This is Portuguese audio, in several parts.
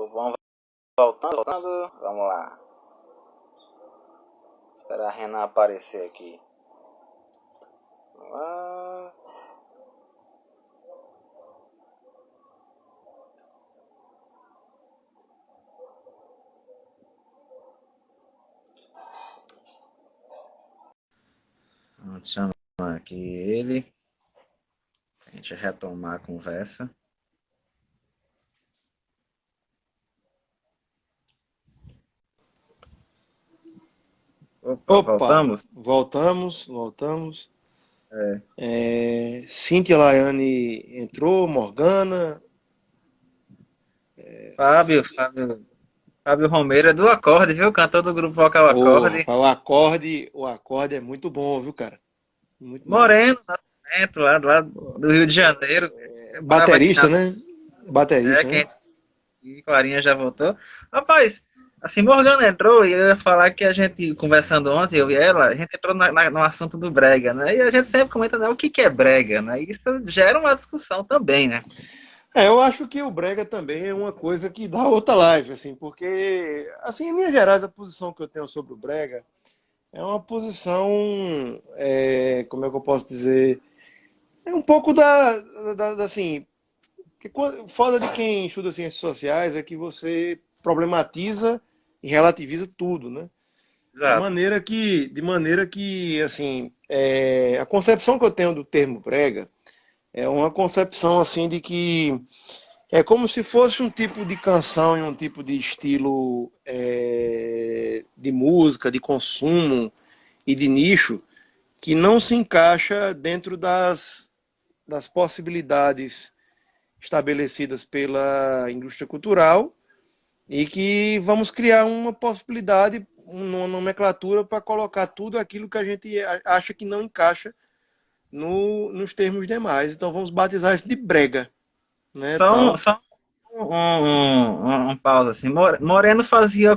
Vamos voltando. Vamos lá. Esperar a Renan aparecer aqui. Vamos lá. Vamos chamar aqui ele. A gente retomar a conversa. Opa, Opa, voltamos? voltamos. Cíntia Laiane entrou, Morgana. Fábio Romero é do Acorde, viu? Cantor do grupo vocal Ô, Acorde. rapaz, o acorde é muito bom, viu, cara? Muito massa. Moreno, Nascimento, lá do Rio de Janeiro. Morava aqui Baterista, né? Baterista, né? quem e Clarinha já voltou. Rapaz, assim, Morgana entrou e eu ia falar que a gente, conversando ontem, eu e ela, a gente entrou no assunto do brega, né? E a gente sempre comenta, né, o que é brega, né? E isso gera uma discussão também, né? Eu acho que o brega também é uma coisa que dá outra live, assim, porque, assim, em linhas gerais, a posição que eu tenho sobre o brega é uma posição, como é que eu posso dizer, é um pouco assim, porque foda de quem estuda ciências sociais é que você problematiza e relativiza tudo, né? Exato. De maneira que, assim, a concepção que eu tenho do termo brega é uma concepção assim de que é como se fosse um tipo de canção e um tipo de estilo de música, de consumo e de nicho que não se encaixa dentro das possibilidades estabelecidas pela indústria cultural e que vamos criar uma possibilidade, uma nomenclatura para colocar tudo aquilo que a gente acha que não encaixa nos termos demais. Então vamos batizar isso de brega, né, tal. Só um pausa assim. Moreno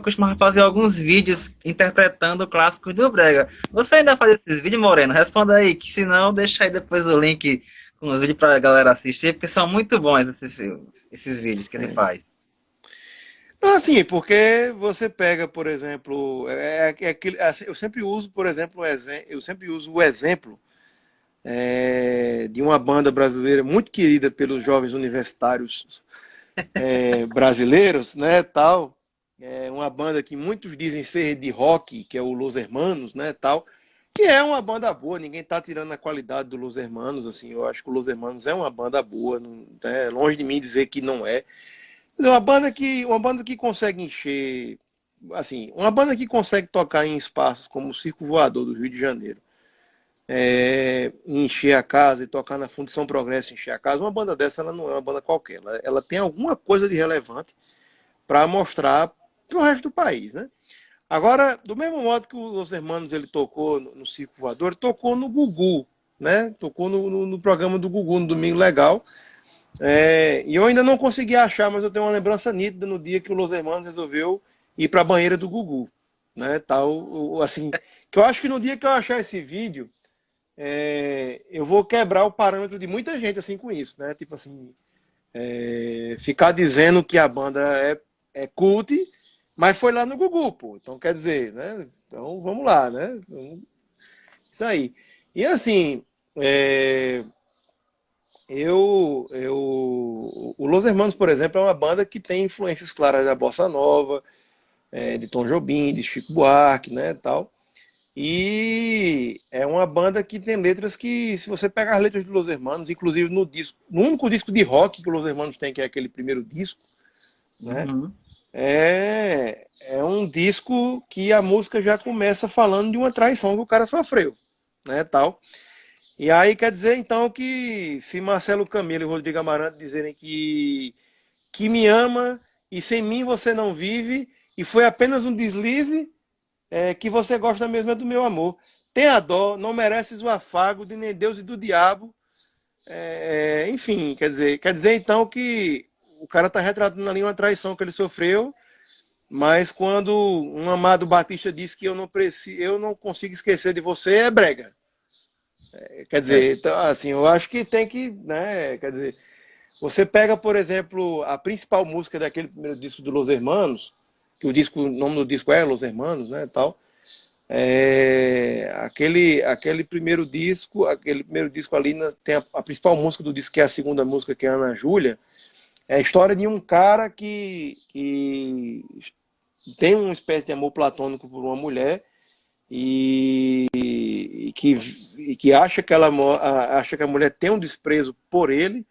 costumava fazer alguns vídeos interpretando clássicos do brega. Você ainda faz esses vídeos, Moreno? Responda aí, que senão deixa aí depois o link com os vídeos pra galera assistir, porque são muito bons esses vídeos que ele faz. Não, assim, porque você pega, por exemplo, assim, eu sempre uso, por exemplo, eu sempre uso o exemplo de uma banda brasileira muito querida pelos jovens universitários brasileiros, né, tal. É uma banda que muitos dizem ser de rock, que é o Los Hermanos, né, tal. Que é uma banda boa, ninguém tá tirando a qualidade do Los Hermanos, assim, eu acho que o Los Hermanos é uma banda boa, não, longe de mim dizer que não é. Mas é uma banda que consegue encher, assim, uma banda que consegue tocar em espaços como o Circo Voador do Rio de Janeiro, encher a casa e tocar na Fundição Progresso, encher a casa, uma banda dessa ela não é uma banda qualquer, ela tem alguma coisa de relevante para mostrar para o resto do país, né? Agora, do mesmo modo que o Los Hermanos ele tocou no Circo Voador, ele tocou no Gugu, né? Tocou no programa do Gugu no Domingo Legal. E eu ainda não consegui achar, mas eu tenho uma lembrança nítida no dia que o Los Hermanos resolveu ir para a banheira do Gugu, né? Tal, assim, que eu acho que no dia que eu achar esse vídeo, eu vou quebrar o parâmetro de muita gente assim com isso, né? Tipo assim, ficar dizendo que a banda é cult, mas foi lá no Gugu, pô. Então quer dizer, né? Então vamos lá, né? Então, isso aí. E assim, é, o Los Hermanos, por exemplo, é uma banda que tem influências claras da bossa nova, de Tom Jobim, de Chico Buarque, né, tal. E é uma banda que tem letras que, se você pegar as letras do Los Hermanos, inclusive no disco, no único disco de rock que o Los Hermanos tem, que é aquele primeiro disco, né, Uhum. é um disco que a música já começa falando de uma traição que o cara sofreu, né, tal. E aí quer dizer então que se Marcelo Camelo e Rodrigo Amarante dizerem que me ama e sem mim você não vive e foi apenas um deslize, que você gosta mesmo é do meu amor. Tenha dó, não mereces o afago de nem Deus e do diabo. Enfim, quer dizer então que o cara está retratando ali uma traição que ele sofreu, mas quando um amado Batista diz que eu não consigo esquecer de você, é brega. Quer É. dizer, então, assim, eu acho que tem que, né, quer dizer, Você pega, por exemplo, a principal música daquele primeiro disco do Los Hermanos, que o nome do disco é Los Hermanos, né, tal. Aquele primeiro disco ali tem a principal música do disco, que é a segunda música, que é Ana Júlia. É a história de um cara que tem uma espécie de amor platônico por uma mulher e que acha que a mulher tem um desprezo por ele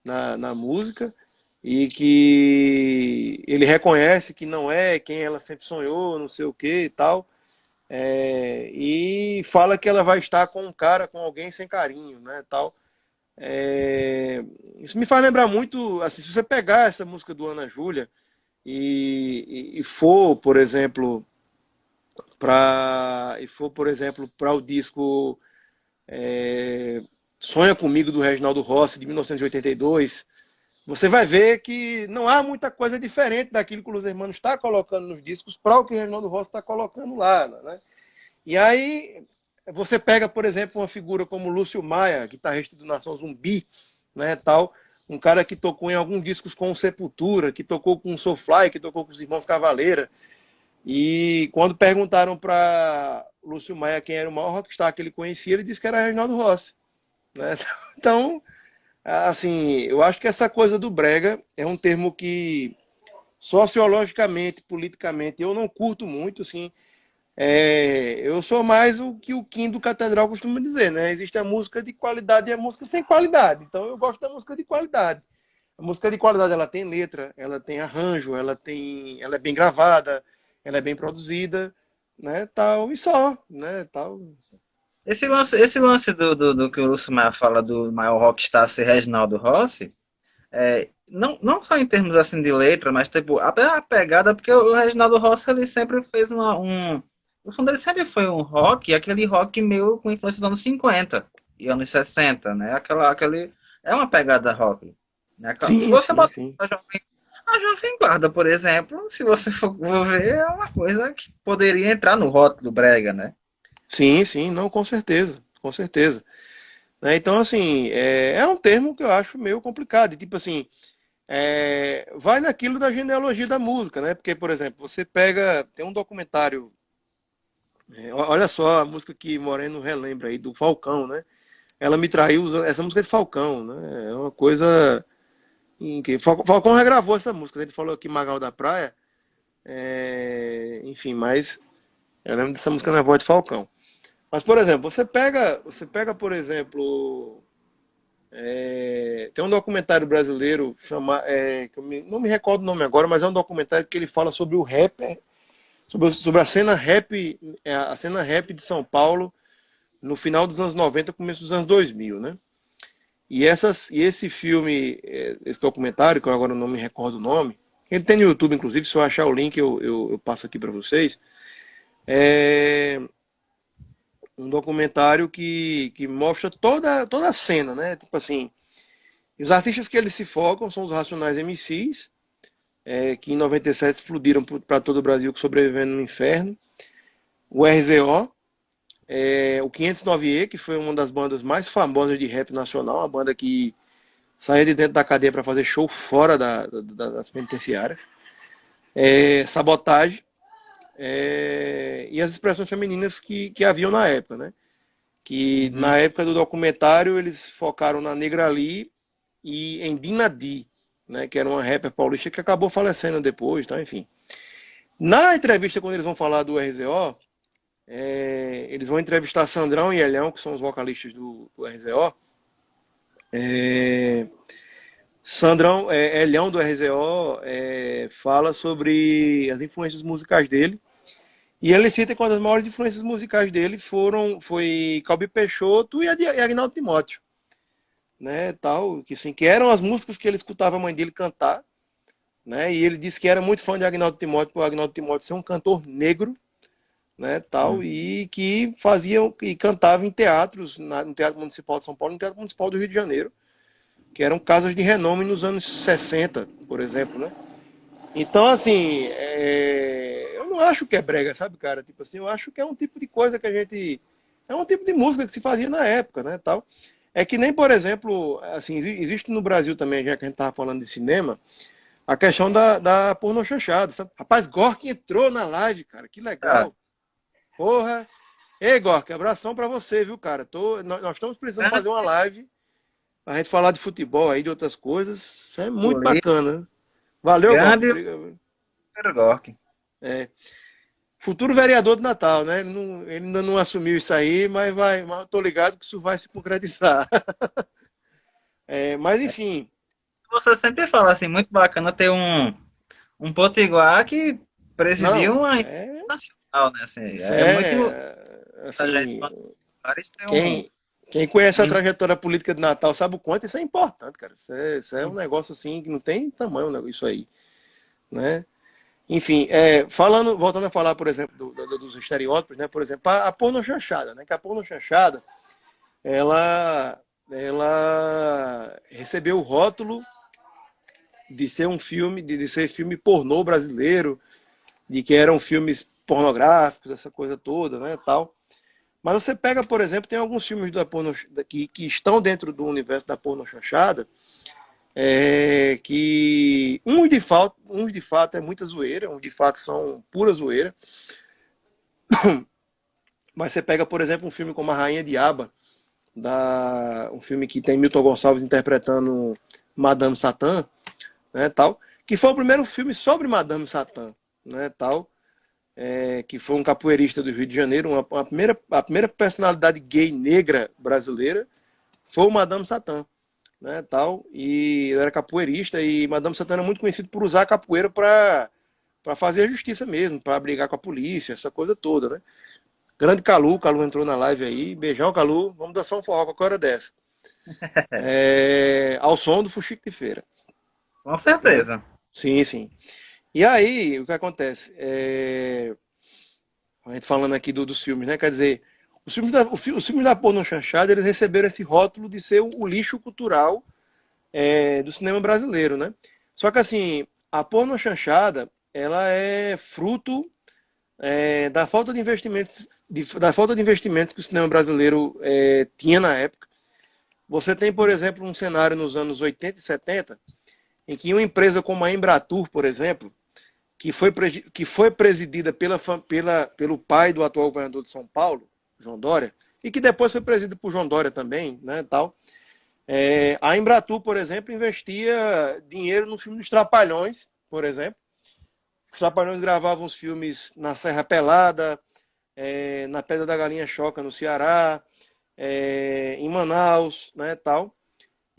na música, e que ele reconhece que não é quem ela sempre sonhou, não sei o que e tal, e fala que ela vai estar com um cara, com alguém sem carinho, né, tal. Isso me faz lembrar muito, assim, se você pegar essa música do Ana Júlia e for, por exemplo, para o disco Sonha Comigo, do Reginaldo Rossi, de 1982, você vai ver que não há muita coisa diferente daquilo que o Los Hermanos está colocando nos discos para o que o Reginaldo Rossi está colocando lá, né? E aí você pega, por exemplo, uma figura como Lúcio Maia, guitarrista do Nação Zumbi, né, tal, um cara que tocou em alguns discos com o Sepultura, que tocou com o Soulfly, que tocou com os Irmãos Cavaleira. E quando perguntaram para Lúcio Maia quem era o maior rockstar que ele conhecia, ele disse que era Reginaldo Rossi, né? Então, assim, eu acho que essa coisa do brega é um termo que sociologicamente, politicamente, eu não curto muito, assim. Eu sou mais o que o Kim do Catedral costuma dizer, né? Existe a música de qualidade e a música sem qualidade. Então eu gosto da música de qualidade. A música de qualidade, ela tem letra, ela tem arranjo, ela é bem gravada, ela é bem produzida, né? Tal e só, né? Tal. Esse lance do que o Lúcio Maia fala do maior rockstar ser Reginaldo Rossi, não só em termos assim de letra, mas tipo, até a pegada, porque o Reginaldo Rossi ele sempre fez no fundo ele sempre foi um rock, aquele rock meio com influência dos anos 50 e anos 60, né? É uma pegada rock. Né? Se Sim, você sim, botar sim. a Jovem Guarda, por exemplo, se você for ver, é uma coisa que poderia entrar no rótulo do Brega, né? Sim, sim, não, com certeza, com certeza. Né? Então, assim, é um termo que eu acho meio complicado. E, tipo assim, vai naquilo da genealogia da música, né? Porque, por exemplo, você pega, tem um documentário, olha só a música que Moreno relembra aí, do Falcão, né? Ela me traiu usando essa música é de Falcão, né? É uma coisa que Falcão regravou essa música, né? Ele falou aqui Magal da Praia, enfim, mas eu lembro dessa música na voz de Falcão. Mas, por exemplo, por exemplo, tem um documentário brasileiro que não me recordo o nome agora, mas é um documentário que ele fala sobre o rapper, sobre a cena rap de São Paulo no final dos anos 90, começo dos anos 2000, né? E esse filme, esse documentário, que eu agora não me recordo o nome, ele tem no YouTube, inclusive, se eu achar o link eu passo aqui para vocês. É um documentário que mostra toda a cena, né? Tipo assim, os artistas que eles se focam são os Racionais MCs, que em 97 explodiram para todo o Brasil, que sobrevivendo no inferno. O RZO, o 509E, que foi uma das bandas mais famosas de rap nacional, uma banda que saía de dentro da cadeia para fazer show fora das penitenciárias. Sabotagem, e as expressões femininas que haviam na época, né? Que Uhum. na época do documentário eles focaram na Negra Lee e em Dina D, né? Que era uma rapper paulista que acabou falecendo depois, tá? Enfim. Na entrevista, quando eles vão falar do RZO, eles vão entrevistar Sandrão e Elhão, que são os vocalistas do RZO. Sandrão, Elhão do RZO, fala sobre as influências musicais dele. E ele cita que uma das maiores influências musicais dele foi Calbi Peixoto e Agnaldo Timóteo, né, tal, que eram as músicas que ele escutava a mãe dele cantar, né? E ele disse que era muito fã de Agnaldo Timóteo, por Agnaldo Timóteo ser um cantor negro, né, tal, e que cantava em teatros, no Teatro Municipal de São Paulo, no Teatro Municipal do Rio de Janeiro, que eram casas de renome nos anos 60, por exemplo, né? Então, assim, eu não acho que é brega, sabe, cara? Tipo assim, eu acho que é um tipo de coisa que a gente. É um tipo de música que se fazia na época, né? Tal. É que nem, por exemplo, assim, existe no Brasil também, já que a gente estava falando de cinema, a questão da pornochanchada, sabe? Rapaz, Gork entrou na live, cara, que Ah, legal. Porra. Ei, Gork, abração pra você, viu, cara? Nós estamos precisando grande fazer uma live pra gente falar de futebol aí, de outras coisas. Isso é muito político, bacana. Valeu, Gork. grande Gork. É, futuro vereador de Natal, né? Ele ainda não assumiu isso aí, mas eu tô ligado que isso vai se concretizar. É, mas enfim, Você sempre fala assim, muito bacana ter um potiguar que presidiu não, uma nacional, né? Assim, isso é muito a gente assim, parece ter quem, quem conhece a um trajetória política de Natal sabe o quanto isso é importante, cara. Isso é um negócio assim que não tem tamanho, né, isso aí, né? Enfim, voltando a falar, por exemplo, dos estereótipos, né? Por exemplo, a pornochanchada, né? Que a pornochanchada, ela, ela recebeu o rótulo de ser um filme, de ser filme pornô brasileiro, de que eram filmes pornográficos, essa coisa toda, né, tal. Mas você pega, por exemplo, tem alguns filmes que estão dentro do universo da pornochanchada, que uns de fato é muita zoeira, uns de fato são pura zoeira. Mas você pega, por exemplo, um filme como A Rainha Diaba, um filme que tem Milton Gonçalves interpretando Madame Satã, né, tal, que foi o primeiro filme sobre Madame Satã, né, tal, que foi um capoeirista do Rio de Janeiro, a primeira personalidade gay negra brasileira foi o Madame Satã, né, tal, e ele era capoeirista e Madame Satã era muito conhecido por usar a capoeira para fazer a justiça mesmo, para brigar com a polícia, essa coisa toda, né. Grande Calu, Calu entrou na live aí, beijão Calu, vamos dançar um forró com a hora dessa. Ao som do Fuxico de Feira. com Né? certeza. Sim, sim. E aí, o que acontece? A gente falando aqui dos filmes, né? Quer dizer, os filmes da porno chanchada, eles receberam esse rótulo de ser o lixo cultural do cinema brasileiro, né? Só que assim, a porno chanchada, ela é fruto da falta de investimentos, da falta de investimentos que o cinema brasileiro tinha na época. Você tem, por exemplo, um cenário nos anos 80 e 70, em que uma empresa como a Embratur, por exemplo, que foi presidida pelo pai do atual governador de São Paulo, João Dória, e que depois foi presidida por João Dória também, né, tal. A Embratur, por exemplo, investia dinheiro no filme dos Trapalhões, por exemplo. Os Trapalhões gravavam os filmes na Serra Pelada, na Pedra da Galinha Choca, no Ceará, em Manaus, né, tal.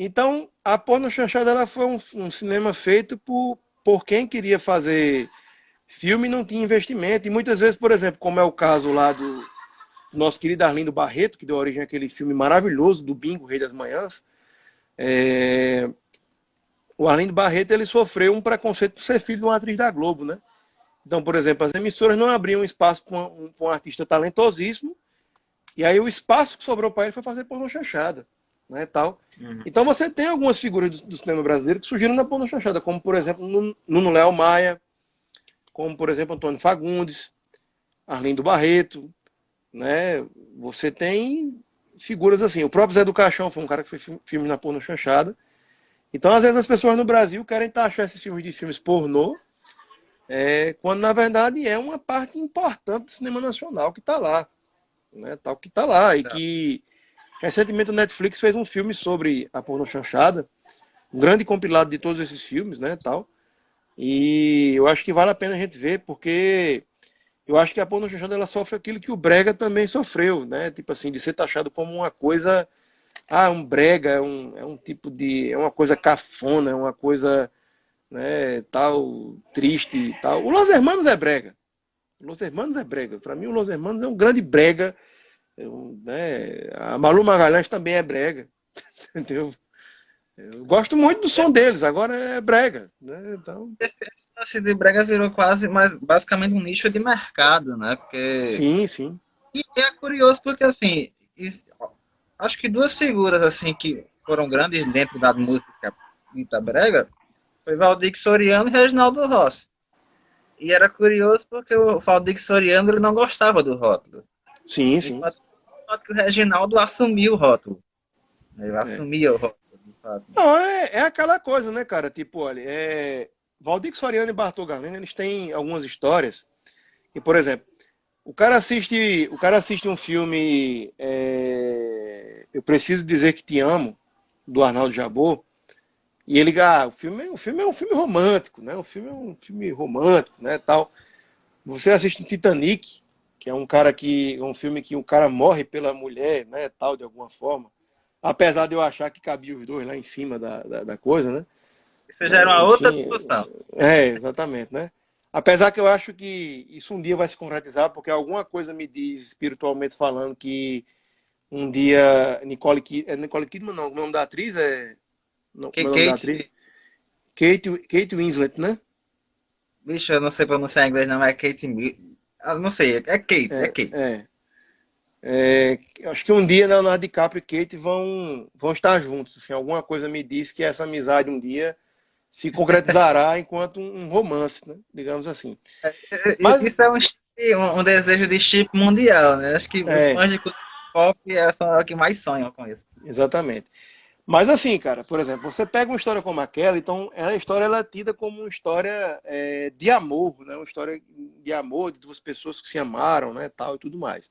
Então, a Porno Chanchada ela foi um cinema feito por quem queria fazer filme e não tinha investimento. E muitas vezes, por exemplo, como é o caso lá do nosso querido Arlindo Barreto, que deu origem àquele filme maravilhoso do Bingo, Rei das Manhãs, o Arlindo Barreto ele sofreu um preconceito por ser filho de uma atriz da Globo, né? Então, por exemplo, as emissoras não abriam espaço para um artista talentosíssimo, e aí o espaço que sobrou para ele foi fazer pornô chanchada, né, tal. Uhum. Então você tem algumas figuras do cinema brasileiro que surgiram na pornô chanchada, como, por exemplo, Nuno Léo Maia, como, por exemplo, Antônio Fagundes, Arlindo Barreto, né? Você tem figuras assim. O próprio Zé do Caixão foi um cara que fez filme na pornô chanchada. Então, às vezes, as pessoas no Brasil querem taxar esses filmes de filmes pornô, quando, na verdade, é uma parte importante do cinema nacional que está lá. Né, tal que está lá. E que, recentemente, o Netflix fez um filme sobre a pornô chanchada, um grande compilado de todos esses filmes, né, tal. E eu acho que vale a pena a gente ver, porque eu acho que a pornô chanchada ela sofre aquilo que o brega também sofreu, né? Tipo assim, de ser taxado como uma coisa, um brega é um tipo de, é uma coisa cafona, é uma coisa, né, tal, triste e tal. O Los Hermanos é brega. O Los Hermanos é brega. Para mim, o Los Hermanos é um grande brega. Né? A Malu Magalhães também é brega. Entendeu? Eu gosto muito do som deles, agora é brega. Né? Então, Esse lance de brega virou quase, mas basicamente um nicho de mercado, né? Porque sim, sim. e é curioso porque assim, acho que duas figuras assim que foram grandes dentro da música da brega foi Valdir Soriano e Reginaldo Rossi. E era curioso porque o Valdir Soriano ele não gostava do rótulo. Sim, sim. Enquanto que o Reginaldo assumiu o rótulo. Ele É. assumia o rótulo, de fato. Não, é aquela coisa, né, cara? Tipo, olha, Valdir Soriano e Bartol Galeno, eles têm algumas histórias. E, por exemplo, o cara assiste um filme, Eu Preciso Dizer Que Te Amo, do Arnaldo Jabor, e ele, o filme é um filme romântico, né? O filme é um filme romântico, né, tal. Você assiste um Titanic, que é um filme que o cara morre pela mulher, né, tal, de alguma forma. Apesar de eu achar que cabia os dois lá em cima da coisa, né? Isso já era uma outra Enfim, discussão. exatamente, né? Apesar que eu acho que isso um dia vai se concretizar, porque alguma coisa me diz, espiritualmente falando, que um dia Nicole Kidman, não, o nome da atriz não, Que como é o nome da atriz? Kate, Kate Winslet, né? bicho, eu não sei pronunciar em inglês, não, é Kate. Não sei, é Kate, é É, Kate. é. Acho que um dia Leonardo DiCaprio e Kate vão estar juntos. Assim, alguma coisa me diz que essa amizade um dia se concretizará enquanto um romance, né? Digamos assim. Mas, Isso é um desejo de chip mundial, né? Acho que os é, fãs de cultura pop são o que mais sonham com isso. exatamente. Mas assim, cara, por exemplo, você pega uma história como aquela, então a história ela é tida como uma história de amor, né? Uma história de amor de duas pessoas que se amaram, né, tal e tudo mais.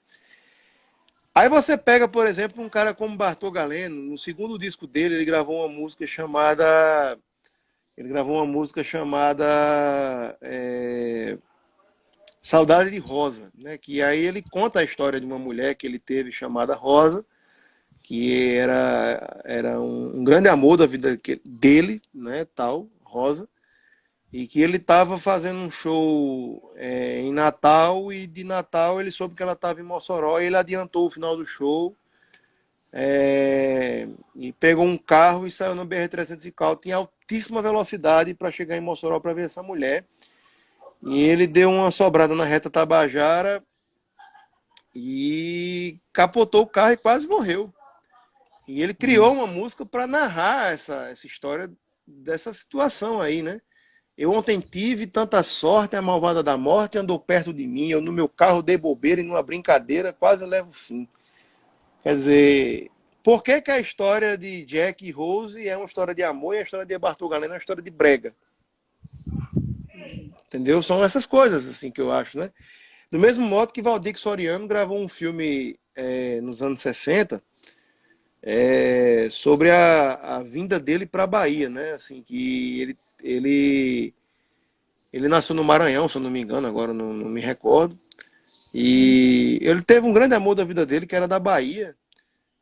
Aí você pega, por exemplo, um cara como Bartol Galeno, no segundo disco dele, ele gravou uma música chamada Saudade de Rosa, né? Que aí ele conta a história de uma mulher que ele teve chamada Rosa, que era um grande amor da vida dele, né, tal, Rosa, e que ele estava fazendo um show em Natal, e de Natal ele soube que ela estava em Mossoró, e ele adiantou o final do show, e pegou um carro e saiu no BR-300 e Caute em altíssima velocidade para chegar em Mossoró para ver essa mulher. E ele deu uma sobrada na reta Tabajara e capotou o carro e quase morreu. E ele criou Hum. uma música para narrar essa história dessa situação aí, né? Eu ontem tive tanta sorte, a malvada da morte andou perto de mim, eu no meu carro dei bobeira e numa brincadeira quase levo o fim. Quer dizer, por que que a história de Jack e Rose é uma história de amor e a história de Bartol Galeno é uma história de brega? Entendeu? São essas coisas assim que eu acho, né? Do mesmo modo que Valdir Soriano gravou um filme nos anos 60 sobre a vinda dele para a Bahia, né? Assim, que ele nasceu no Maranhão, se eu não me engano, agora não me recordo. E ele teve um grande amor da vida dele, que era da Bahia.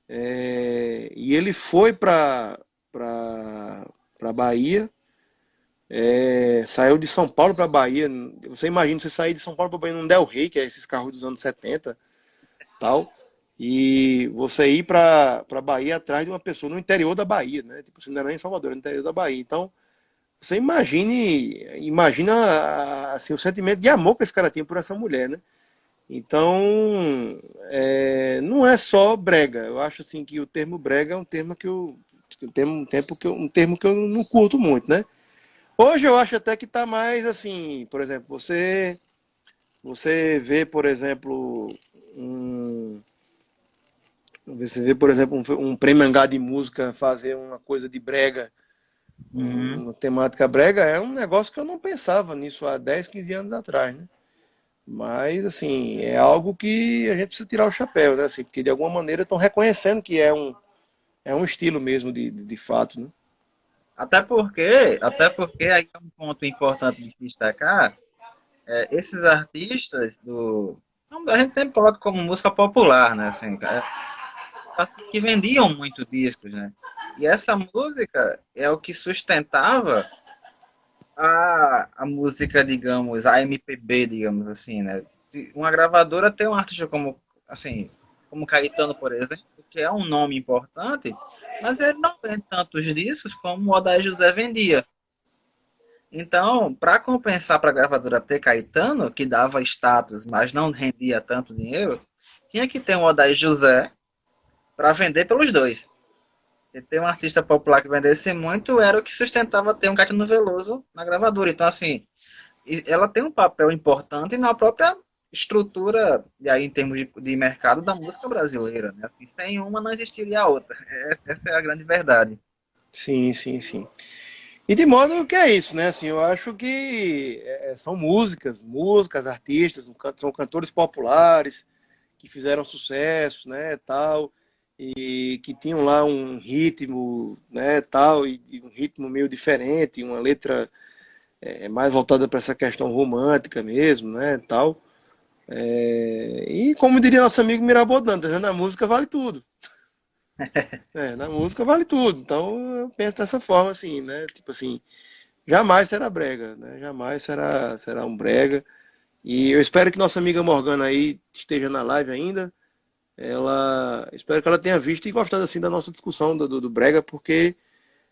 E ele foi para Bahia, saiu de São Paulo para Bahia. Você imagina você sair de São Paulo para Bahia num Del Rey, que é esses carros dos anos 70, tal, e você ir para Bahia atrás de uma pessoa no interior da Bahia, né? Tipo, você não era nem em Salvador, era no interior da Bahia. Então, você imagina assim, o sentimento de amor que esse cara tinha por essa mulher, né? Então, não é só brega. Eu acho assim que o termo brega é um termo que eu não curto muito, né? Hoje eu acho até que está mais assim, por exemplo, você vê, por exemplo, um Prêmio Angá de Música fazer uma coisa de brega, Uhum. uma temática brega, é um negócio que eu não pensava nisso há 10, 15 anos atrás, né? Mas, assim, é algo que a gente precisa tirar o chapéu, né? Assim, porque de alguma maneira estão reconhecendo que é um estilo mesmo de fato, né? Até porque aí é um ponto importante de destacar, esses artistas a gente sempre coloca como música popular, né? Assim, cara, que vendiam muito discos, né? E essa música é o que sustentava a música, digamos, a MPB, digamos assim, né? Uma gravadora tem um artista como, assim, como Caetano, por exemplo, que é um nome importante, mas ele não vende tantos discos como o Odair José vendia. Então, para compensar para a gravadora ter Caetano, que dava status, mas não rendia tanto dinheiro, tinha que ter um Odair José para vender pelos dois. E ter um artista popular que vendesse muito era o que sustentava ter um Caetano Veloso na gravadora. Então, assim, ela tem um papel importante na própria estrutura, e aí em termos de mercado da música brasileira, né? Assim, sem uma não existiria a outra. Essa é a grande verdade. Sim, sim, sim. E de modo que é isso, né? Assim, eu acho que são músicas, artistas, são cantores populares que fizeram sucesso, né, tal, e que tinham lá um ritmo, né, tal, e um ritmo meio diferente, uma letra mais voltada para essa questão romântica mesmo, né, tal. E como diria nosso amigo Mirabodan, tá dizendo, a música vale tudo. Na música vale tudo. Então eu penso dessa forma, assim, né? Tipo assim, jamais será brega, né? Jamais será um brega. E eu espero que nossa amiga Morgana aí esteja na live ainda. Espero que ela tenha visto e gostado assim da nossa discussão do brega, porque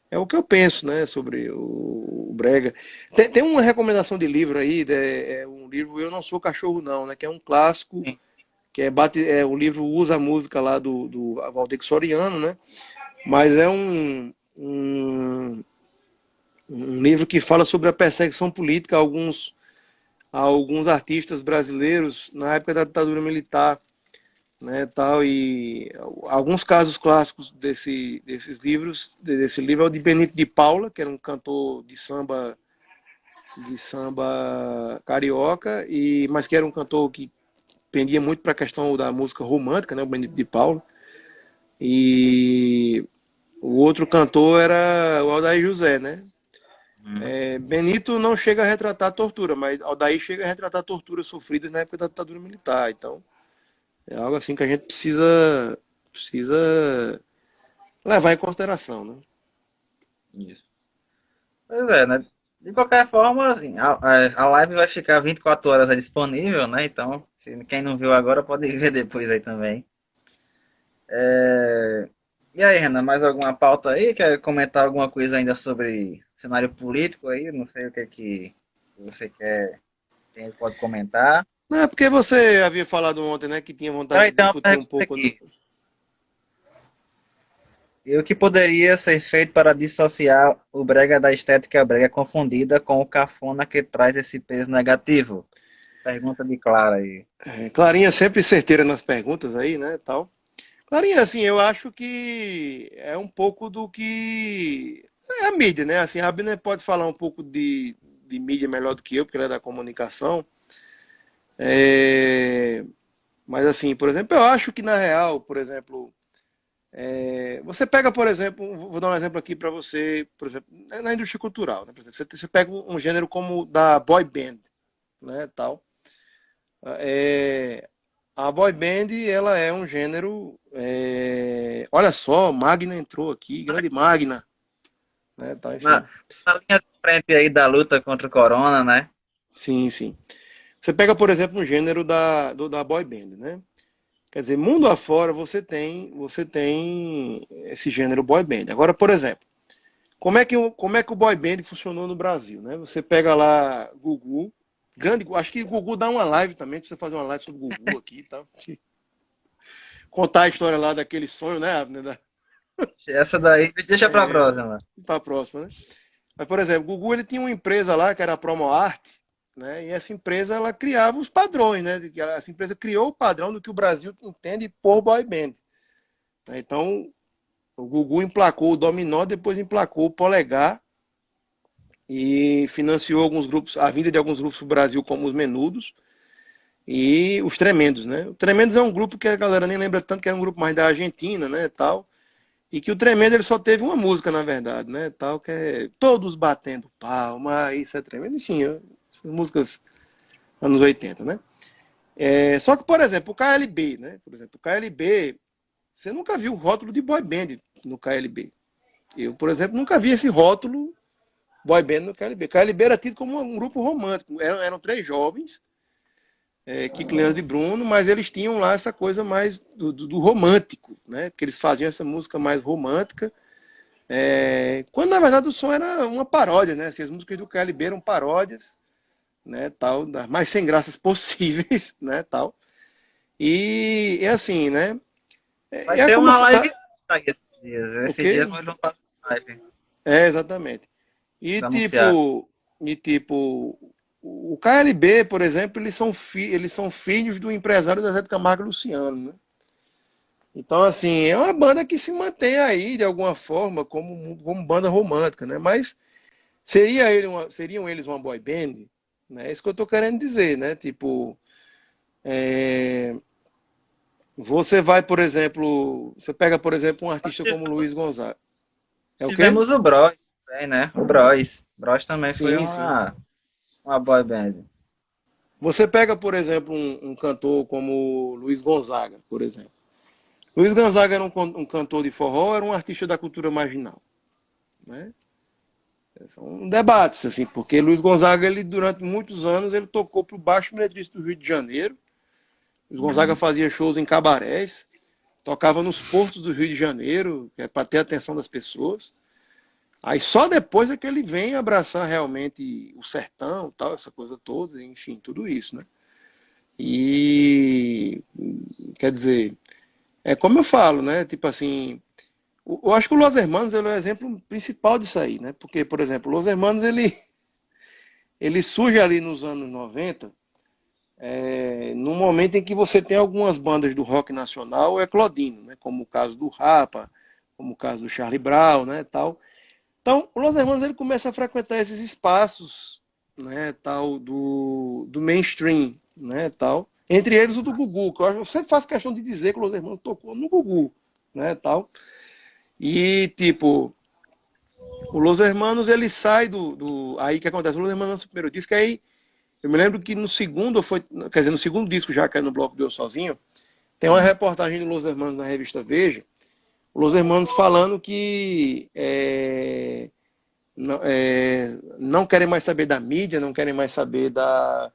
é o que eu penso, né, sobre o brega. Tem uma recomendação de livro aí, é um livro Eu Não Sou Cachorro Não, né, que é um clássico, Sim. que o livro usa a música lá do Valdeco Soriano, né? Mas é um livro que fala sobre a perseguição política a alguns artistas brasileiros na época da ditadura militar, né, tal, e alguns casos clássicos desse livro é o de Benito de Paula, que era um cantor de samba carioca, mas que era um cantor que pendia muito para a questão da música romântica, né, o Benito de Paula. E o outro cantor era o Aldair José, né? Hum. Benito não chega a retratar a tortura, mas Aldair chega a retratar torturas sofridas na época da ditadura militar. Então, é algo assim que a gente precisa levar em consideração, né? Isso. Pois é, né? De qualquer forma, assim, a live vai ficar 24 horas aí disponível, né? Então, quem não viu agora pode ver depois aí também. E aí, Renan, mais alguma pauta aí? Quer comentar alguma coisa ainda sobre cenário político aí? Não sei o que é que você quer, quem pode comentar. Não é porque você havia falado ontem, né, que tinha vontade Ah, de então, uma discutir um pergunta pouco. aqui. E o que poderia ser feito para dissociar o brega da estética brega confundida com o cafona que traz esse peso negativo? Pergunta de Clara aí. Clarinha sempre certeira nas perguntas aí, né, tal. Clarinha, assim, eu acho que é um pouco do que é a mídia, né? Assim, a Abner pode falar um pouco de mídia melhor do que eu, porque ela é da comunicação. É, Mas assim, por exemplo, eu acho que na real, por exemplo, você pega, por exemplo, vou dar um exemplo aqui para você, por exemplo, na indústria cultural, né? Por exemplo, você pega um gênero como o da boy band, né, tal. É, a boy band, ela é um gênero, olha só, Magna entrou aqui, grande Magna, né, tal, enfim. Na, na linha de frente aí da luta contra o corona, né? Sim, sim. Você pega, por exemplo, um gênero da boy band, né? Quer dizer, mundo afora você tem esse gênero boy band. Agora, por exemplo, como é que o boy band funcionou no Brasil, né? Você pega lá Gugu, acho que o Gugu dá uma live também, pra você fazer uma live sobre o Gugu aqui, tá? Contar a história lá daquele sonho, né, Abner? Essa daí, deixa pra próxima. Para a próxima, né? Mas, por exemplo, o Gugu ele tinha uma empresa lá que era a PromoArt, né? E essa empresa ela criava os padrões, né? Essa empresa criou o padrão do que o Brasil entende por boy band. Então, o Gugu emplacou o Dominó, depois emplacou o Polegar e financiou alguns grupos, a vinda de alguns grupos do Brasil, como os Menudos e os Tremendos, né? O Tremendos é um grupo que a galera nem lembra tanto, que era um grupo mais da Argentina, né, tal. E que o Tremendo ele só teve uma música, na verdade, né? Tal, que é Todos Batendo Palma, isso é tremendo. Enfim, essas músicas anos 80, né? Só que, por exemplo, o KLB, né? Por exemplo, o KLB, você nunca viu o rótulo de boy band no KLB. Eu, por exemplo, nunca vi esse rótulo boy band no KLB. O KLB era tido como um grupo romântico. Eram três jovens, Kiko, Leandro e Bruno, mas eles tinham lá essa coisa mais do romântico, né? Porque eles faziam essa música mais romântica. Quando na verdade o som era uma paródia, né? Assim, as músicas do KLB eram paródias, né? Tal, das mais sem graças possíveis, né? Tal. E é assim, né? Vai É ter como uma live tá, aí esses dias. o Esses dias quê? nós vamos fazer uma live. Exatamente. E Pra anunciar. tipo, e tipo, o KLB, por exemplo, eles são filhos do empresário da Zé de Camargo e Luciano, né? Então, assim, é uma banda que se mantém aí, de alguma forma, como banda romântica, né? Mas seriam eles uma boy band? Né? É isso que eu tô querendo dizer, né? Tipo, é, você vai, por exemplo, você pega, por exemplo, um artista como Luiz Gonzaga. É o quê? Tivemos o Bros também, né? O Bros. Bros também foi Sim, sim. uma boy band. Você pega, por exemplo, um cantor como Luiz Gonzaga, por exemplo. Luiz Gonzaga era um cantor de forró, era um artista da cultura marginal, né? São debates, assim, porque Luiz Gonzaga, ele, durante muitos anos, ele tocou para o Baixo Meretrístico do Rio de Janeiro. Luiz Gonzaga fazia shows em cabarés, tocava nos portos do Rio de Janeiro, para ter a atenção das pessoas. Aí só depois é que ele vem abraçar realmente o sertão, tal, essa coisa toda, enfim, tudo isso, né? E quer dizer, é como eu falo, né? Tipo assim, eu acho que o Los Hermanos ele é o exemplo principal disso aí, né? Porque, por exemplo, o Los Hermanos ele surge ali nos anos 90, no momento em que você tem algumas bandas do rock nacional eclodindo, né? Como o caso do Rapa, como o caso do Charlie Brown, né? Tal. Então, o Los Hermanos ele começa a frequentar esses espaços, né? Tal do mainstream, né? Tal. Entre eles o do Gugu, que eu sempre faço questão de dizer que o Los Hermanos tocou no Gugu, né? Tal. E, tipo, o Los Hermanos, ele sai Aí que acontece? O Los Hermanos lança o primeiro disco, aí eu me lembro que no segundo, quer dizer, no segundo disco já, que é no Bloco do Eu Sozinho, tem uma reportagem do Los Hermanos na revista Veja, o Los Hermanos falando que não querem mais saber da mídia, não querem mais saber da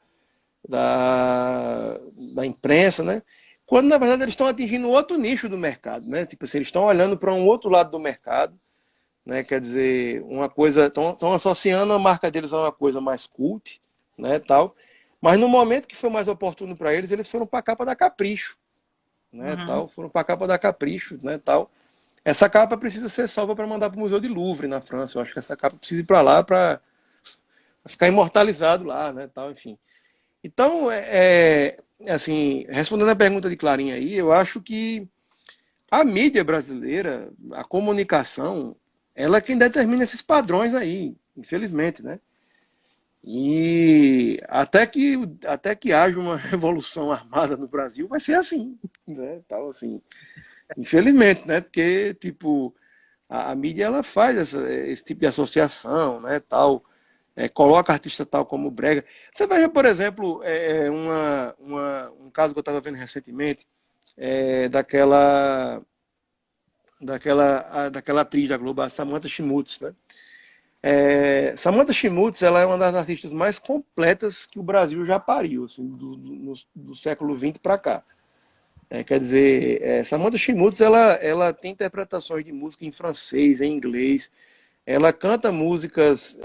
imprensa, né? Quando, na verdade, eles estão atingindo outro nicho do mercado, né? Tipo assim, eles estão olhando para um outro lado do mercado, né? Quer dizer, uma coisa, estão associando a marca deles a uma coisa mais cult, né, tal. Mas no momento que foi mais oportuno para eles, eles foram para a capa da Capricho, né, Uhum. tal. Foram para a capa da Capricho, né, tal. Essa capa precisa ser salva para mandar para o Museu de Louvre na França. Eu acho que essa capa precisa ir para lá para ficar imortalizado lá, né, tal, enfim. Então, assim, respondendo a pergunta de Clarinha aí, eu acho que a mídia brasileira, a comunicação, ela é quem determina esses padrões aí, infelizmente, né? E até que haja uma revolução armada no Brasil, vai ser assim, né? Tal assim, infelizmente, né? Porque tipo a mídia ela faz esse tipo de associação, né? Tal, coloca artista tal como brega. Você veja, por exemplo, um caso que eu estava vendo recentemente, daquela atriz da Globo, a Samantha Schmutz, né? Samantha Schmutz ela é uma das artistas mais completas que o Brasil já pariu, assim, do século XX para cá. Quer dizer, Samantha Schmutz ela tem interpretações de música em francês, em inglês, ela canta músicas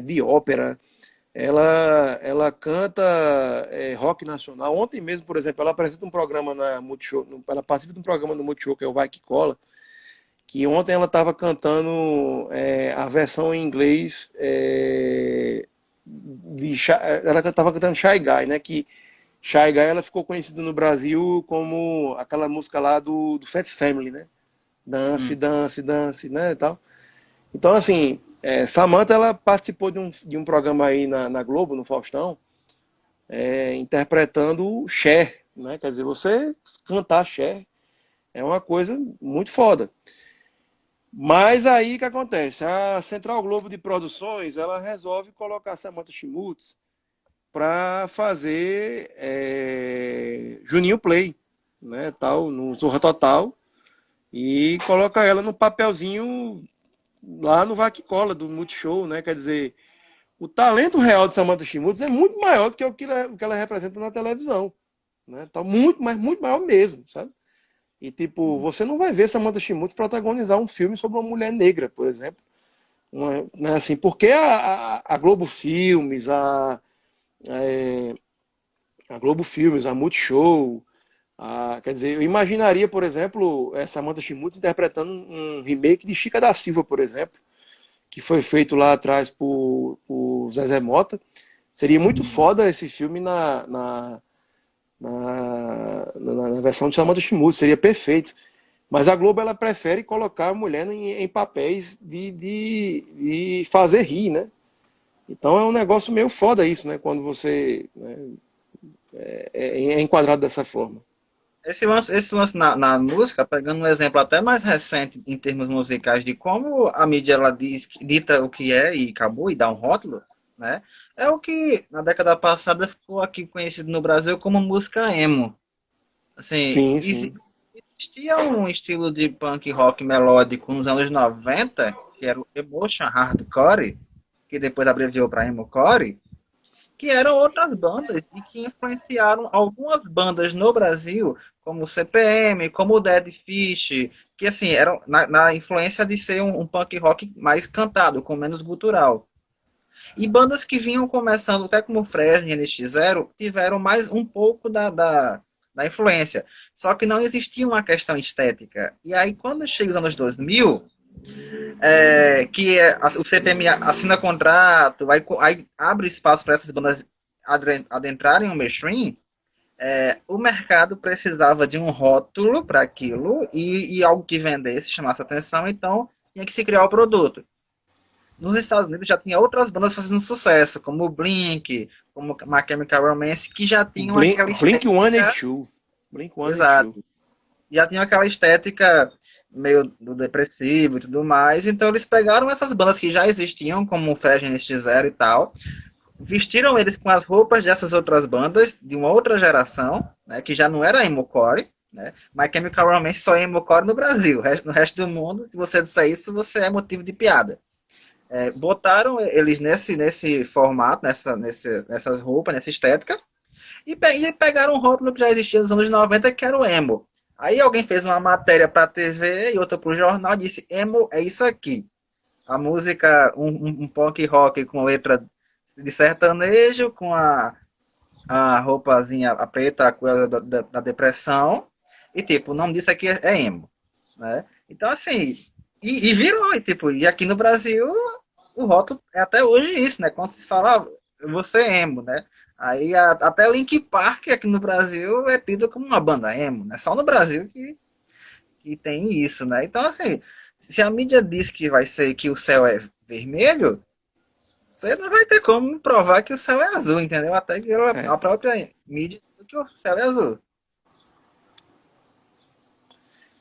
de ópera, ela canta rock nacional. Ontem mesmo, por exemplo, ela apresenta um programa na Multishow, ela participa de um programa no Multishow que é o Vai Que Cola, que ontem ela estava cantando a versão em inglês ela estava cantando Shy Guy, né? Que Shy Guy ela ficou conhecida no Brasil como aquela música lá do Fat Family, né? Dance, Hum. dance, dance, né? E tal. Então, assim, Samantha ela participou de um programa aí na Globo, no Faustão, interpretando Cher, né? Quer dizer, você cantar Cher é uma coisa muito foda. Mas aí o que acontece? A Central Globo de Produções ela resolve colocar Samantha Schmutz para fazer Juninho Play, né, tal, no Zorra Total, e coloca ela no papelzinho lá no Vai Que Cola do Multishow, né? Quer dizer, o talento real de Samantha Schmutz é muito maior do que o que ela representa na televisão, né? Tá muito, mas muito maior mesmo, sabe? E, tipo, você não vai ver Samantha Schmutz protagonizar um filme sobre uma mulher negra, por exemplo. Né, assim, porque a Globo Filmes, a Globo Filmes, a Multishow, quer dizer, eu imaginaria, por exemplo, Samantha Schmutz interpretando um remake de Chica da Silva, por exemplo, que foi feito lá atrás por Zezé Mota. Seria muito foda esse filme na versão de Chamada Shimura, seria perfeito. Mas a Globo ela prefere colocar a mulher em papéis de fazer rir, né? Então é um negócio meio foda isso, né? Quando você, né, é enquadrado dessa forma. Esse lance na música, pegando um exemplo até mais recente em termos musicais de como a mídia ela dita o que é e acabou e dá um rótulo, né? É o que na década passada ficou aqui conhecido no Brasil como música emo. Assim, Sim, sim. existia um estilo de punk rock melódico nos anos 90 que era o emotion hardcore, que depois abreviou para emocore, que eram outras bandas e que influenciaram algumas bandas no Brasil, como o CPM, como o Dead Fish, que assim, eram na influência de ser um punk rock mais cantado, com menos gutural. E bandas que vinham começando, até como o Fresno e NX Zero, tiveram mais um pouco da influência. Só que não existia uma questão estética. E aí, quando chega os anos 2000, o CPM assina contrato, aí abre espaço para essas bandas adentrarem o mainstream, o mercado precisava de um rótulo para aquilo e algo que vendesse, chamasse atenção, então tinha que se criar o produto. Nos Estados Unidos já tinha outras bandas fazendo sucesso, como o Blink, como My Chemical Romance, que já tinham aquela Blink estética. 182. Blink 182. Exato. Já tinham aquela estética meio do depressivo e tudo mais. Então eles pegaram essas bandas que já existiam, como o Fresno NX Zero e tal, vestiram eles com as roupas dessas outras bandas de uma outra geração, né, que já não era emo-core, né? My Chemical Romance só é emo-core no Brasil. No resto do mundo, se você disser isso, você é motivo de piada. Botaram eles nesse formato, nessas roupas, nessa estética, e pegaram um rótulo que já existia nos anos 90, que era o emo. Aí alguém fez uma matéria para a TV e outra para o jornal e disse: emo é isso aqui. A música, um punk rock com letra de sertanejo, com a roupazinha a preta, a coisa da depressão, e tipo, o nome disso aqui é emo. Né? Então, assim, e virou, e aqui no Brasil o rótulo é até hoje isso, né? Quando se fala, você é emo, né? Aí até Linkin Park aqui no Brasil é tido como uma banda emo, né? Só no Brasil que tem isso, né? Então, assim, se a mídia diz que vai ser que o céu é vermelho, você não vai ter como provar que o céu é azul, entendeu? Até que É, a própria mídia diz que o céu é azul.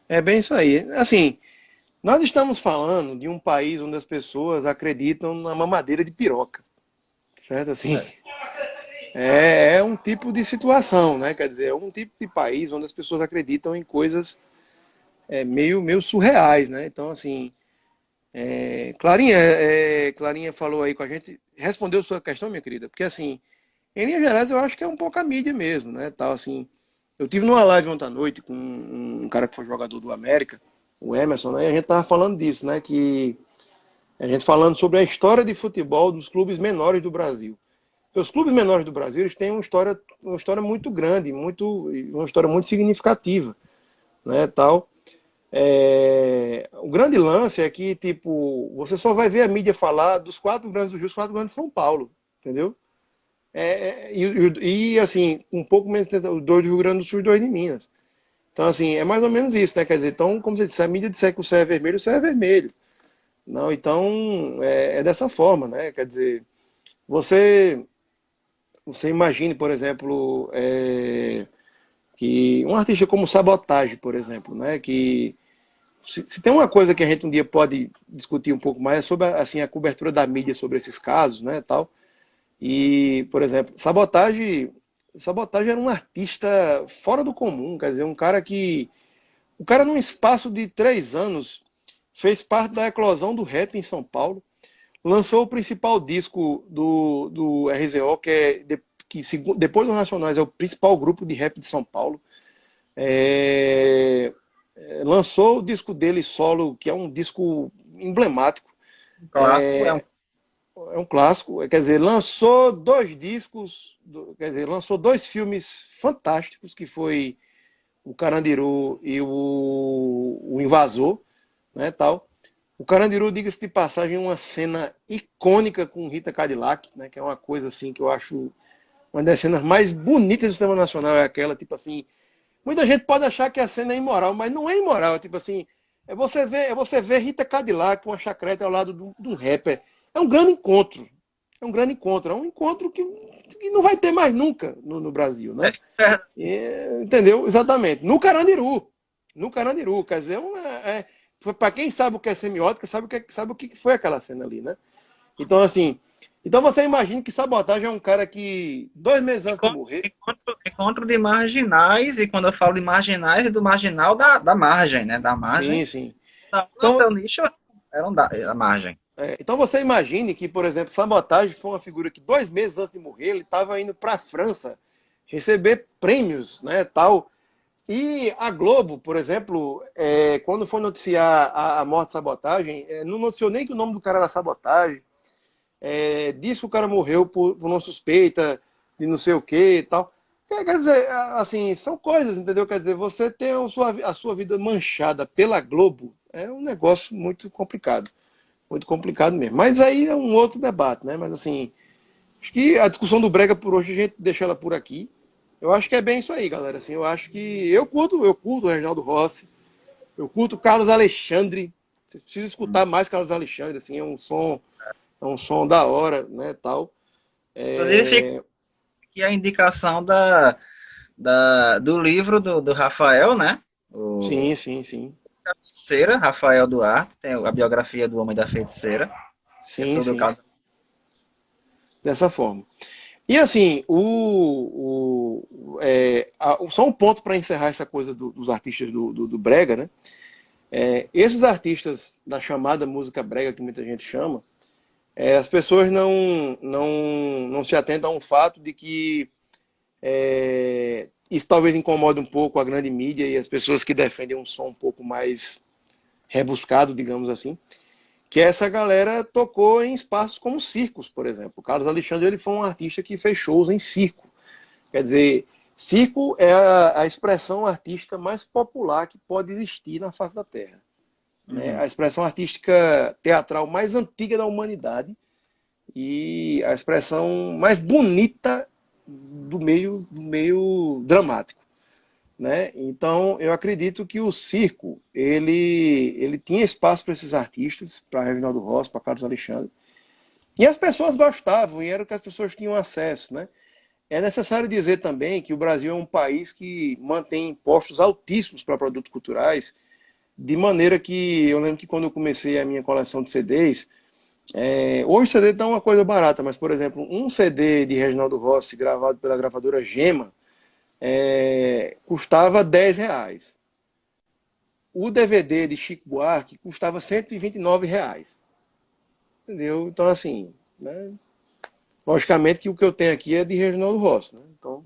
é bem isso aí. Assim, nós estamos falando de um país onde as pessoas acreditam na mamadeira de piroca, certo? Assim, É. é um tipo de situação, né? Quer dizer, é um tipo de país onde as pessoas acreditam em coisas meio surreais, né? Então, assim, Clarinha falou aí com a gente, respondeu sua questão, minha querida, porque assim, em linhas gerais, eu acho que é um pouco a mídia mesmo, né? Tal, assim, eu tive numa live ontem à noite com um cara que foi jogador do América, o Emerson, né? E a gente tava falando disso, né? Que a gente falando sobre a história de futebol dos clubes menores do Brasil. Porque os clubes menores do Brasil eles têm uma história muito grande, uma história muito significativa, né? Tal. O grande lance é que, tipo, você só vai ver a mídia falar dos 4 grandes do Rio, os 4 grandes de São Paulo, entendeu? Assim, um pouco menos os 2 do Rio Grande do Sul e os 2 de Minas. Então, assim, é mais ou menos isso, né? Quer dizer, então, como você disse, a mídia disser que o céu é vermelho, o céu é vermelho. Não, então, é dessa forma, né? Quer dizer, você, você imagine, por exemplo, que um artista como Sabotage, por exemplo, né? Que se tem uma coisa que a gente um dia pode discutir um pouco mais é sobre assim, a cobertura da mídia sobre esses casos, né, tal. E, por exemplo, Sabotagem era um artista fora do comum, quer dizer, um cara que o cara num espaço de 3 anos fez parte da eclosão do rap em São Paulo, lançou o principal disco do RZO, depois dos Nacionais é o principal grupo de rap de São Paulo. É, lançou o disco dele solo, que é um disco emblemático, Um clássico é um clássico. Quer dizer, lançou 2 discos, quer dizer, lançou 2 filmes fantásticos, que foi o Carandiru e o Invasor, né, tal. O Carandiru, diga-se de passagem, é uma cena icônica com Rita Cadillac, né? Que é uma coisa assim que eu acho uma das cenas mais bonitas do cinema nacional, é aquela, tipo assim, muita gente pode achar que a cena é imoral, mas não é imoral, é tipo assim, é você ver Rita Cadillac com uma chacreta ao lado de um rapper. É um grande encontro. É um grande encontro. É um encontro que não vai ter mais nunca no Brasil, né? Entendeu? Exatamente. No Carandiru. No Carandiru. Quer dizer, para quem sabe o que é semiótica, sabe o que foi aquela cena ali, né? Então, assim. Então você imagina que Sabotagem é um cara que, 2 meses antes de morrer. Encontro de marginais, e quando eu falo de marginais, é do marginal da margem, né? Da margem. Sim, sim. O Então, seu nicho era da margem. então você imagine que, por exemplo, Sabotagem foi uma figura que 2 meses antes de morrer, ele estava indo para a França receber prêmios, né, tal. E a Globo, por exemplo, quando foi noticiar a morte de Sabotagem, não noticiou nem que o nome do cara era Sabotagem, disse que o cara morreu por uma suspeita de não sei o que e tal. Quer dizer, assim, são coisas, entendeu? Quer dizer, você ter a sua vida manchada pela Globo é um negócio muito complicado. Muito complicado mesmo. Mas aí é um outro debate, né? Mas assim, acho que a discussão do Brega por hoje a gente deixa ela por aqui. Eu acho que é bem isso aí, galera. Assim, eu acho que eu curto o Reginaldo Rossi, eu curto o Carlos Alexandre. Você precisa escutar mais Carlos Alexandre, assim, é um som da hora, né, tal. Inclusive, fica aqui a indicação do livro do Rafael, né? O Sim, sim, sim. Feiticeira, Rafael Duarte, tem a biografia do Homem da Feiticeira, que é Sim, sobre o sim. caso. Dessa forma. E assim, só um ponto para encerrar essa coisa dos artistas do Brega, né? Esses artistas da chamada música brega, que muita gente chama, as pessoas não se atentam a um fato de que isso talvez incomode um pouco a grande mídia e as pessoas que defendem um som um pouco mais rebuscado, digamos assim, que essa galera tocou em espaços como circos, por exemplo. O Carlos Alexandre ele foi um artista que fez shows em circo. Quer dizer, circo é a expressão artística mais popular que pode existir na face da Terra. Né? Uhum. A expressão artística teatral mais antiga da humanidade e a expressão mais bonita do meio dramático. Né? Então, eu acredito que o circo ele tinha espaço para esses artistas, para Reginaldo Rossi, para Carlos Alexandre, e as pessoas gostavam, e era o que as pessoas tinham acesso. Né? É necessário dizer também que o Brasil é um país que mantém impostos altíssimos para produtos culturais, de maneira que eu lembro que quando eu comecei a minha coleção de CDs, hoje CD dá uma coisa barata, mas, por exemplo, um CD de Reginaldo Rossi gravado pela gravadora Gema custava R$ 10. O DVD de Chico Buarque custava R$ 129. Entendeu? Então, assim, né? Logicamente que o que eu tenho aqui é de Reginaldo Rossi, né? Então,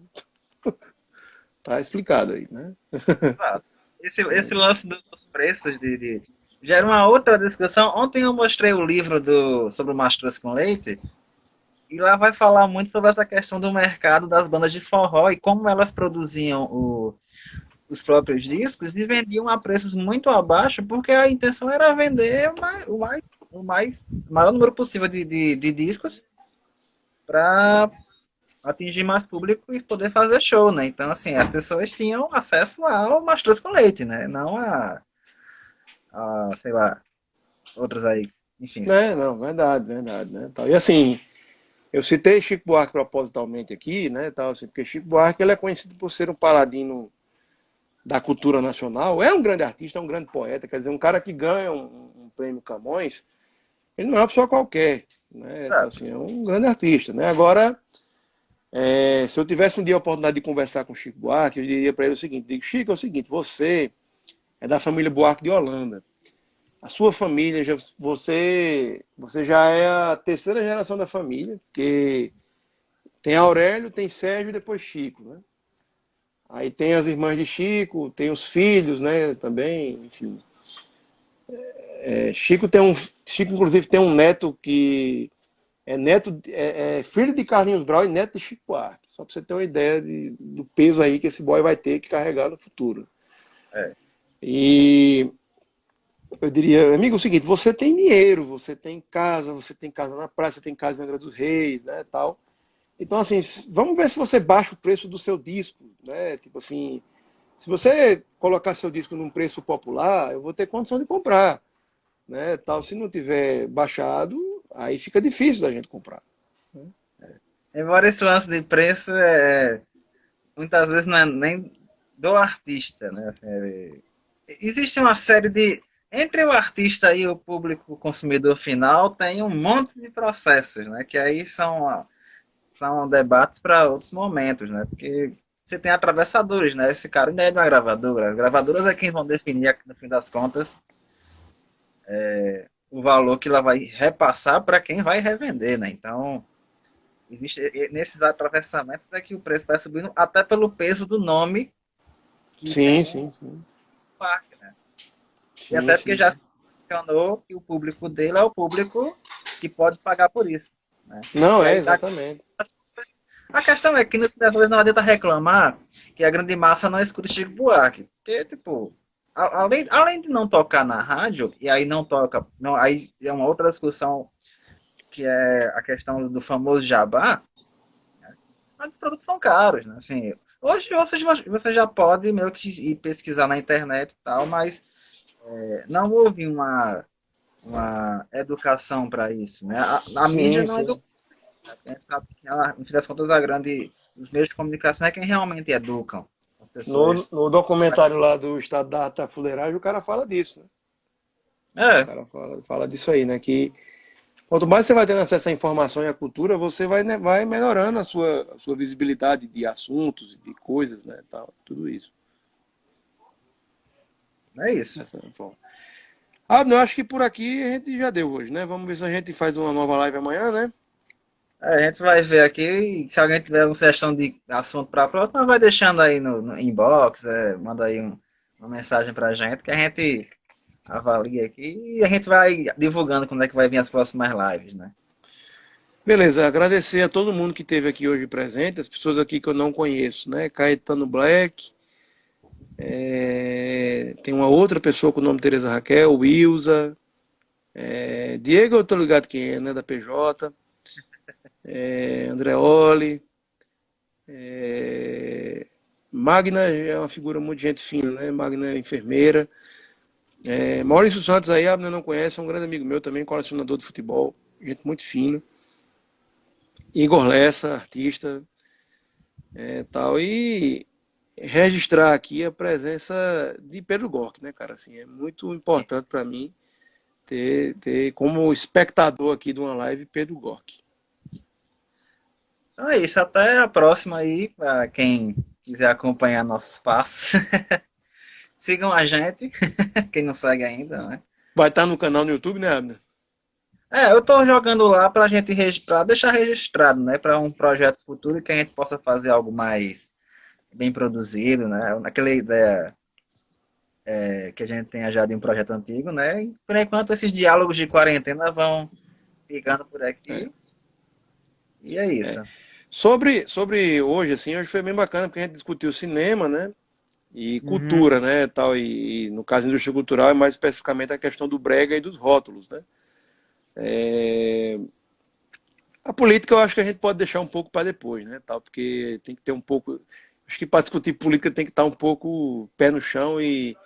tá explicado aí, né? Exato. Esse lance dos preços já era uma outra discussão. Ontem eu mostrei o livro sobre o Mastruz com Leite, e lá vai falar muito sobre essa questão do mercado das bandas de forró e como elas produziam os próprios discos e vendiam a preços muito abaixo, porque a intenção era vender o maior número possível de discos para atingir mais público e poder fazer show, né? Então, assim, as pessoas tinham acesso ao Mastruz com Leite, né? Não sei lá, outros aí. Enfim. Né? Não, verdade, verdade, né? Tal. E assim, eu citei Chico Buarque propositalmente aqui, né? Tal, assim, porque Chico Buarque ele é conhecido por ser um paladino da cultura nacional, é um grande artista, é um grande poeta, quer dizer, um cara que ganha um prêmio Camões, ele não é uma pessoa qualquer, né? Então, assim, é um grande artista, né? Agora, se eu tivesse um dia a oportunidade de conversar com o Chico Buarque, eu diria para ele o seguinte: digo, Chico, é o seguinte, você é da família Buarque de Holanda. A sua família, você já é a terceira geração da família, porque tem Aurélio, tem Sérgio e depois Chico, né? Aí tem as irmãs de Chico, tem os filhos, né, também, enfim. Chico inclusive tem um neto que é filho de Carlinhos Brau e neto de Chico Buarque. Só para você ter uma ideia do peso aí que esse boy vai ter que carregar no futuro. É. E Eu diria, amigo, é o seguinte, você tem dinheiro, você tem casa na praia, você tem casa em Angra dos Reis, né, tal. Então, assim, vamos ver se você baixa o preço do seu disco, né? Tipo assim, se você colocar seu disco num preço popular, eu vou ter condição de comprar, né? Tal, se não tiver baixado, aí fica difícil da gente comprar. Embora esse lance de preço muitas vezes não é nem do artista, né? Assim, existe uma série de. Entre o artista e o público consumidor final, tem um monte de processos, né? Que aí são debates para outros momentos, né? Porque você tem atravessadores, né? Esse cara ainda é de uma gravadora. As gravadoras é quem vão definir, no fim das contas, o valor que ela vai repassar para quem vai revender, né? Então, existe nesses atravessamentos é que o preço vai subindo até pelo peso do nome que Sim, tem o sim, sim. parque, né? E Sim, até porque sim, já sim. se mencionou que o público dele é o público que pode pagar por isso, né? Não, E é aí exatamente. a questão é que no final das contas não adianta reclamar que a grande massa não escuta Chico Buarque. Porque, tipo, além de não tocar na rádio, e aí não toca, não, aí é uma outra discussão que é a questão do famoso jabá, mas os produtos são caros, né? Assim, hoje você já pode meio que ir pesquisar na internet e tal, mas não houve uma educação para isso, né? A mídia Sim, não sim. educa. A gente sabe que, no fim das contas, os meios de comunicação é quem realmente educam as pessoas. No documentário lá do Estado da Arte da Fuleiragem, o cara fala disso, né? O É, cara fala disso aí, né? Que quanto mais você vai tendo acesso à informação e à cultura, você vai, né, vai melhorando a sua visibilidade de assuntos, de coisas, né? Tal, tudo isso. é isso. Dessa forma. Ah, não, acho que por aqui a gente já deu hoje, né? Vamos ver se a gente faz uma nova live amanhã, né? A gente vai ver aqui, e se alguém tiver uma sugestão de assunto para a próxima, vai deixando aí no inbox, manda aí uma mensagem para a gente, que a gente avalia aqui e a gente vai divulgando quando é que vai vir as próximas lives, né? Beleza, agradecer a todo mundo que esteve aqui hoje presente, as pessoas aqui que eu não conheço, né? Caetano Black, tem uma outra pessoa com o nome Teresa Raquel, Wilza, Diego, eu tô ligado quem é, né? Da PJ, Andreoli, Magna é uma figura muito gente fina, né? Magna é enfermeira. Maurício Santos aí, a Abner não conhece, é um grande amigo meu também, colecionador de futebol, gente muito fina. Igor Lessa, artista, tal. E registrar aqui a presença de Pedro Gork, né, cara? Assim, é muito importante para mim ter como espectador aqui de uma live Pedro Gork. Então é isso, até a próxima aí, para quem quiser acompanhar nossos passos. Sigam a gente, quem não segue ainda, né? Vai estar no canal no YouTube, né, Abner? Eu tô jogando lá pra gente registrar, deixar registrado, né? Para um projeto futuro que a gente possa fazer algo mais bem produzido, né? Naquela ideia que a gente tenha já de um projeto antigo, né? E por enquanto esses diálogos de quarentena vão ficando por É. aqui. E é isso. Sobre hoje, assim, hoje foi bem bacana porque a gente discutiu cinema, né? E Uhum. cultura, né? Tal, e no caso indústria cultural, é mais especificamente a questão do brega e dos rótulos, né? É, A política eu acho que a gente pode deixar um pouco para depois, né? Tal, porque tem que ter um pouco. Acho que para discutir política tem que estar um pouco pé no chão e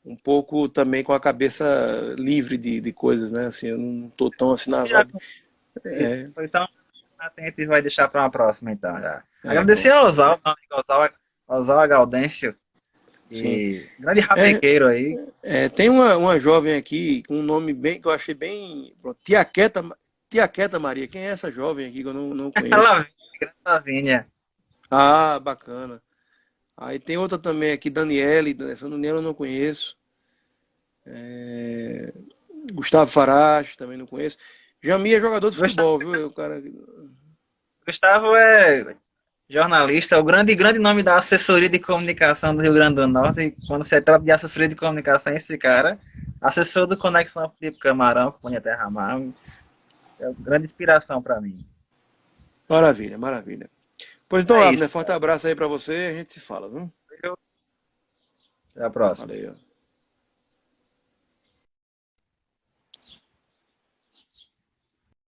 um pouco também com a cabeça livre de coisas, né? Assim, eu não tô tão assim na Já vibe. isso. É, Então, a gente vai deixar para uma próxima, então. Já. Agradecer pronto. ao Osal, meu amigo Osal Gaudêncio, Sim. e grande É, rabequeiro aí. tem uma jovem aqui com um nome bem que eu achei bem. Pronto, Tia Queta Maria. Quem é essa jovem aqui que eu não conheço? Lavínia, grande Lavínia. Ah, bacana. Aí tem outra também aqui, Daniele. Essa Daniela eu não conheço. Gustavo Farache, também não conheço. Jami é jogador de Gustavo, futebol, viu? O cara... Gustavo é jornalista, o grande nome da assessoria de comunicação do Rio Grande do Norte. E quando se trata de assessoria de comunicação, esse cara, assessor do Conexão Felipe Camarão, Companhia Terra Mar, é uma grande inspiração para mim. Maravilha, maravilha. Pois então, É isso, Abner, forte abraço aí pra você, a gente se fala, viu? até a próxima. Valeu.